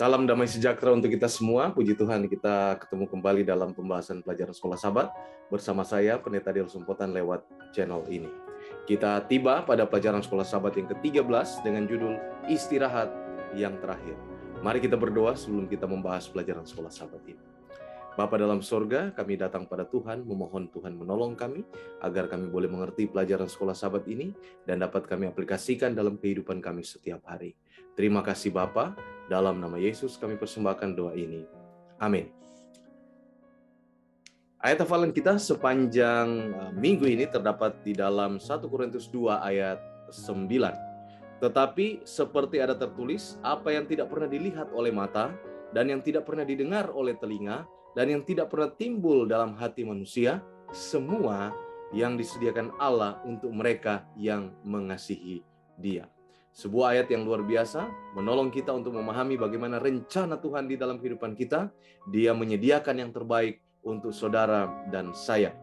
Salam damai sejahtera untuk kita semua. Puji Tuhan, kita ketemu kembali dalam pembahasan pelajaran sekolah Sabat bersama saya, Pendeta Diel Sumpotan lewat channel ini. Kita tiba pada pelajaran sekolah Sabat yang ke-13 dengan judul Istirahat yang Terakhir. Mari kita berdoa sebelum kita membahas pelajaran sekolah Sabat ini. Bapa dalam sorga, kami datang pada Tuhan, memohon Tuhan menolong kami, agar kami boleh mengerti pelajaran sekolah Sabat ini, dan dapat kami aplikasikan dalam kehidupan kami setiap hari. Terima kasih Bapa, dalam nama Yesus kami persembahkan doa ini. Amin. Ayat hafalan kita sepanjang minggu ini terdapat di dalam 1 Korintus 2 ayat 9. Tetapi seperti ada tertulis, apa yang tidak pernah dilihat oleh mata, dan yang tidak pernah didengar oleh telinga, dan yang tidak pernah timbul dalam hati manusia, semua yang disediakan Allah untuk mereka yang mengasihi Dia. Sebuah ayat yang luar biasa, menolong kita untuk memahami bagaimana rencana Tuhan di dalam kehidupan kita. Dia menyediakan yang terbaik untuk saudara dan saya.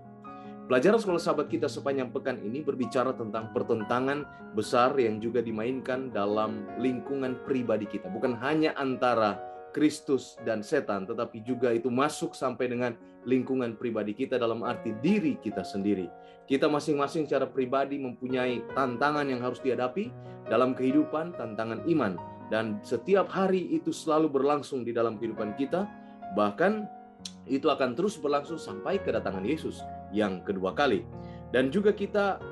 Pelajaran sekolah Sabat kita sepanjang pekan ini berbicara tentang pertentangan besar yang juga dimainkan dalam lingkungan pribadi kita. Bukan hanya antara Kristus dan setan, tetapi juga itu masuk sampai dengan lingkungan pribadi kita dalam arti diri kita sendiri. Kita masing-masing secara pribadi mempunyai tantangan yang harus dihadapi dalam kehidupan, tantangan iman. Dan setiap hari itu selalu berlangsung di dalam kehidupan kita. Bahkan itu akan terus berlangsung sampai kedatangan Yesus yang kedua kali. Dan juga kita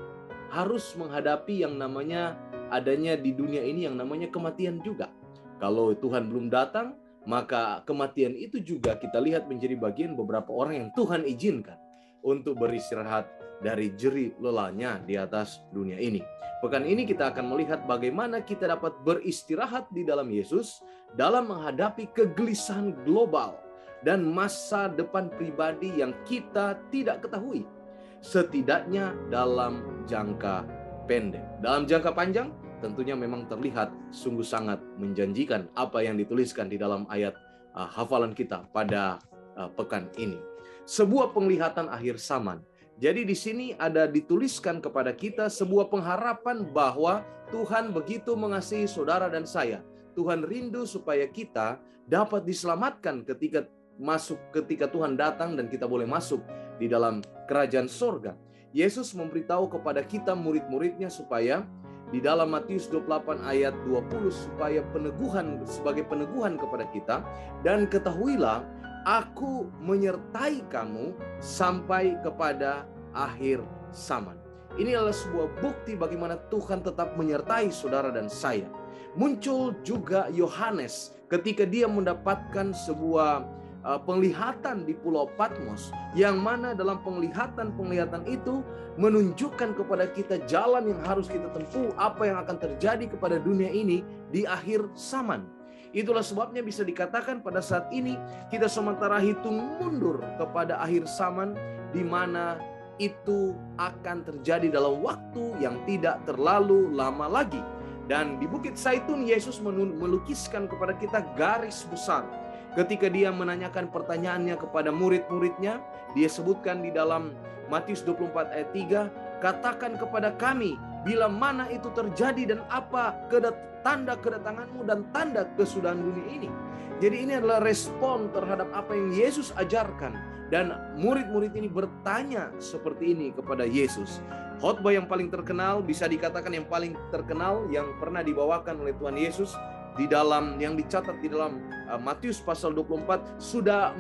harus menghadapi yang namanya adanya di dunia ini yang namanya kematian juga. Kalau Tuhan belum datang, maka kematian itu juga kita lihat menjadi bagian beberapa orang yang Tuhan izinkan untuk beristirahat dari jerih lelahnya di atas dunia ini. Pekan ini kita akan melihat bagaimana kita dapat beristirahat di dalam Yesus dalam menghadapi kegelisahan global dan masa depan pribadi yang kita tidak ketahui. Setidaknya dalam jangka pendek. Dalam jangka panjang, tentunya memang terlihat sungguh sangat menjanjikan apa yang dituliskan di dalam ayat hafalan kita pada pekan ini. Sebuah penglihatan akhir zaman. Jadi di sini ada dituliskan kepada kita sebuah pengharapan bahwa Tuhan begitu mengasihi saudara dan saya. Tuhan rindu supaya kita dapat diselamatkan ketika Tuhan datang dan kita boleh masuk di dalam kerajaan sorga. Yesus memberitahu kepada kita murid-muridnya supaya di dalam Matius 28 ayat 20 supaya sebagai peneguhan kepada kita, dan ketahuilah aku menyertai kamu sampai kepada akhir zaman. Ini adalah sebuah bukti bagaimana Tuhan tetap menyertai saudara dan saya. Muncul juga Yohanes ketika dia mendapatkan sebuah penglihatan di Pulau Patmos, yang mana dalam penglihatan itu menunjukkan kepada kita jalan yang harus kita tempuh, apa yang akan terjadi kepada dunia ini di akhir zaman. Itulah sebabnya bisa dikatakan pada saat ini kita sementara hitung mundur kepada akhir zaman, di mana itu akan terjadi dalam waktu yang tidak terlalu lama lagi. Dan di Bukit Zaitun Yesus melukiskan kepada kita garis besar. Ketika dia menanyakan pertanyaannya kepada murid-muridnya, dia sebutkan di dalam Matius 24 ayat 3, katakan kepada kami bila mana itu terjadi dan apa tanda kedatanganmu dan tanda kesudahan dunia ini. Jadi ini adalah respon terhadap apa yang Yesus ajarkan. Dan murid-murid ini bertanya seperti ini kepada Yesus. Khotbah yang paling terkenal, bisa dikatakan yang paling terkenal yang pernah dibawakan oleh Tuhan Yesus, di dalam yang dicatat di dalam Matius pasal 24 sudah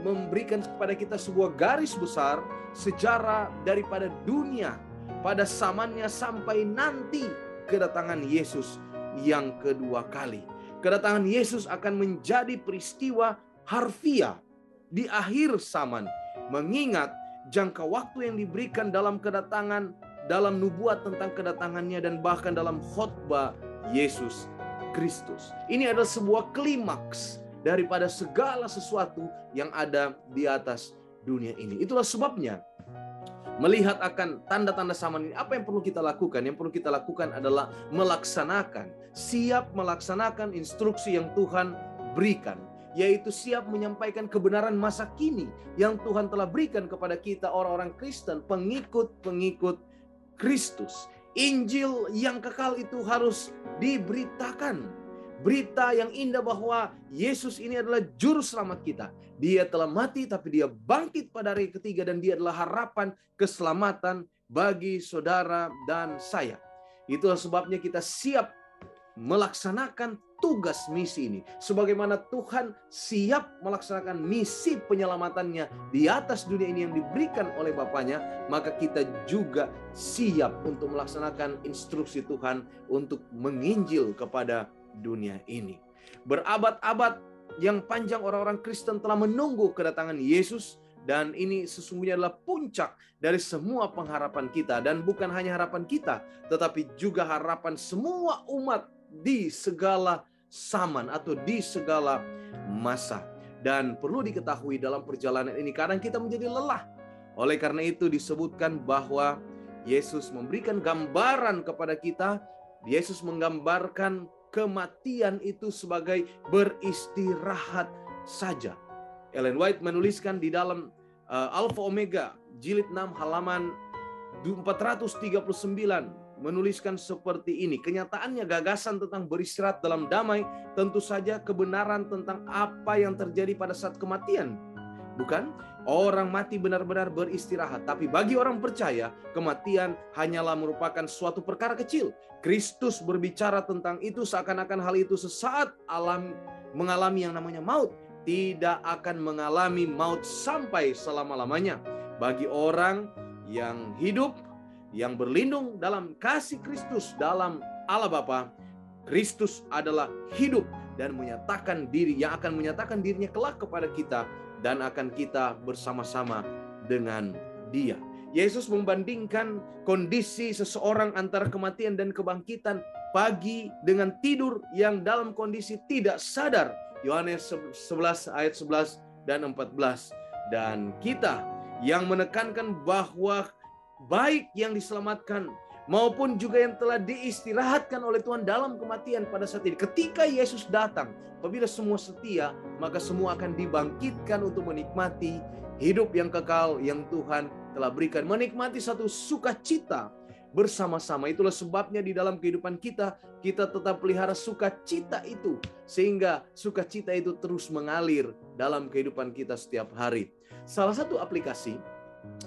memberikan kepada kita sebuah garis besar sejarah daripada dunia pada zamannya sampai nanti kedatangan Yesus yang kedua kali. Kedatangan Yesus akan menjadi peristiwa harfiah di akhir zaman, mengingat jangka waktu yang diberikan dalam kedatangan, dalam nubuat tentang kedatangannya, dan bahkan dalam khotbah Yesus Kristus. Ini adalah sebuah klimaks daripada segala sesuatu yang ada di atas dunia ini. Itulah sebabnya melihat akan tanda-tanda zaman ini, apa yang perlu kita lakukan? Yang perlu kita lakukan adalah siap melaksanakan instruksi yang Tuhan berikan, yaitu siap menyampaikan kebenaran masa kini yang Tuhan telah berikan kepada kita orang-orang Kristen, pengikut-pengikut Kristus. Injil yang kekal itu harus diberitakan. Berita yang indah bahwa Yesus ini adalah juru selamat kita. Dia telah mati tapi dia bangkit pada hari ketiga, dan dia adalah harapan keselamatan bagi saudara dan saya. Itulah sebabnya kita siap melaksanakan tugas misi ini. Sebagaimana Tuhan siap melaksanakan misi penyelamatannya di atas dunia ini yang diberikan oleh Bapaknya, maka kita juga siap untuk melaksanakan instruksi Tuhan untuk menginjil kepada dunia ini. Berabad-abad yang panjang orang-orang Kristen telah menunggu kedatangan Yesus, dan ini sesungguhnya adalah puncak dari semua pengharapan kita. Dan bukan hanya harapan kita, tetapi juga harapan semua umat di segala zaman atau di segala masa. Dan perlu diketahui dalam perjalanan ini kadang kita menjadi lelah. Oleh karena itu disebutkan bahwa Yesus memberikan gambaran kepada kita. Yesus menggambarkan kematian itu sebagai beristirahat saja. Ellen White menuliskan di dalam Alpha Omega jilid 6 halaman 439 menuliskan seperti ini. Kenyataannya gagasan tentang beristirahat dalam damai tentu saja kebenaran tentang apa yang terjadi pada saat kematian. Bukan? Orang mati benar-benar beristirahat. Tapi bagi orang percaya, kematian hanyalah merupakan suatu perkara kecil. Kristus berbicara tentang itu seakan-akan hal itu sesaat mengalami yang namanya maut. Tidak akan mengalami maut sampai selama-lamanya. Bagi orang yang hidup, yang berlindung dalam kasih Kristus, dalam Allah Bapa, Kristus adalah hidup dan menyatakan diri, yang akan menyatakan dirinya kelak kepada kita, dan akan kita bersama-sama dengan Dia. Yesus membandingkan kondisi seseorang antara kematian dan kebangkitan pagi dengan tidur yang dalam kondisi tidak sadar. Yohanes 11 ayat 11 dan 14. Dan kita yang menekankan bahwa baik yang diselamatkan maupun juga yang telah diistirahatkan oleh Tuhan dalam kematian pada saat ini. Ketika Yesus datang, apabila semua setia, maka semua akan dibangkitkan untuk menikmati hidup yang kekal yang Tuhan telah berikan. Menikmati satu sukacita bersama-sama. Itulah sebabnya di dalam kehidupan kita, kita tetap pelihara sukacita itu. Sehingga sukacita itu terus mengalir dalam kehidupan kita setiap hari. Salah satu aplikasi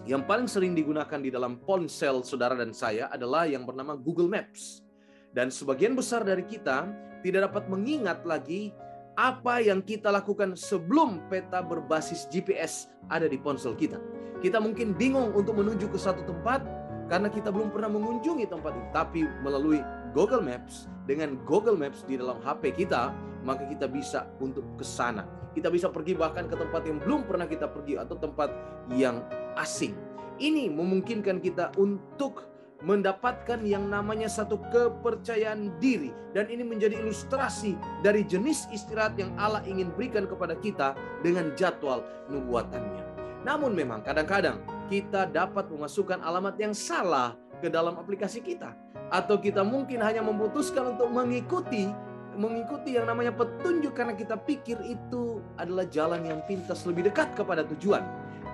yang paling sering digunakan di dalam ponsel saudara dan saya adalah yang bernama Google Maps. Dan sebagian besar dari kita tidak dapat mengingat lagi apa yang kita lakukan sebelum peta berbasis GPS ada di ponsel kita. Kita mungkin bingung untuk menuju ke satu tempat karena kita belum pernah mengunjungi tempat itu. Tapi melalui Google Maps, dengan Google Maps di dalam HP kita, maka kita bisa untuk ke sana. Kita bisa pergi bahkan ke tempat yang belum pernah kita pergi atau tempat yang asing. Ini memungkinkan kita untuk mendapatkan yang namanya satu kepercayaan diri. Dan ini menjadi ilustrasi dari jenis istirahat yang Allah ingin berikan kepada kita dengan jadwal nubuatannya. Namun memang kadang-kadang kita dapat memasukkan alamat yang salah ke dalam aplikasi kita. Atau kita mungkin hanya memutuskan untuk mengikuti yang namanya petunjuk karena kita pikir itu adalah jalan yang pintas, lebih dekat kepada tujuan.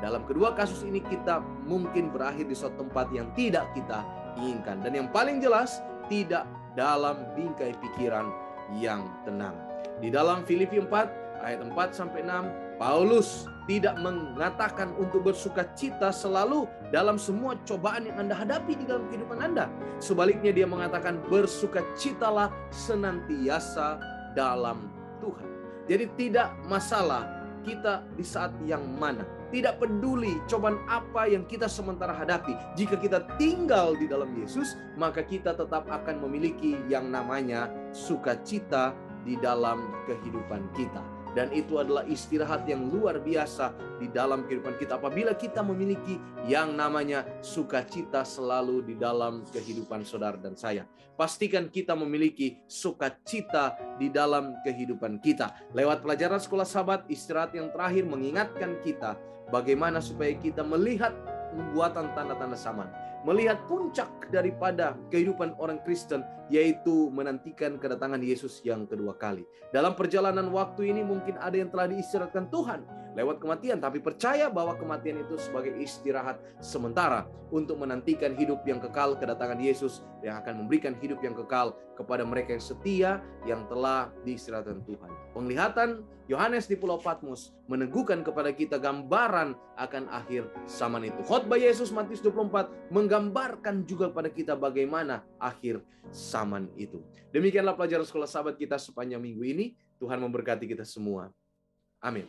Dalam kedua kasus ini kita mungkin berakhir di suatu tempat yang tidak kita inginkan. Dan yang paling jelas, tidak dalam bingkai pikiran yang tenang. Di dalam Filipi 4 ayat 4-6, Paulus tidak mengatakan untuk bersukacita selalu dalam semua cobaan yang Anda hadapi di dalam kehidupan Anda. Sebaliknya dia mengatakan bersukacitalah senantiasa dalam Tuhan. Jadi tidak masalah kita di saat yang mana. Tidak peduli cobaan apa yang kita sementara hadapi. Jika kita tinggal di dalam Yesus, maka kita tetap akan memiliki yang namanya sukacita di dalam kehidupan kita. Dan itu adalah istirahat yang luar biasa di dalam kehidupan kita. Apabila kita memiliki yang namanya sukacita selalu di dalam kehidupan saudara dan saya. Pastikan kita memiliki sukacita di dalam kehidupan kita. Lewat pelajaran Sekolah Sahabat, istirahat yang terakhir mengingatkan kita bagaimana supaya kita melihat nubuatan tanda-tanda zaman. melihat puncak daripada kehidupan orang Kristen, yaitu menantikan kedatangan Yesus yang kedua kali. Dalam perjalanan waktu ini mungkin ada yang telah diistirahatkan Tuhan lewat kematian, tapi percaya bahwa kematian itu sebagai istirahat sementara untuk menantikan hidup yang kekal, kedatangan Yesus yang akan memberikan hidup yang kekal kepada mereka yang setia, yang telah diistirahatkan Tuhan. Penglihatan Yohanes di Pulau Patmos meneguhkan kepada kita gambaran akan akhir zaman itu. Khotbah Yesus Matius 24 menggambarkan juga kepada kita bagaimana akhir zaman itu. Demikianlah pelajaran sekolah sahabat kita sepanjang minggu ini. Tuhan memberkati kita semua. Amin.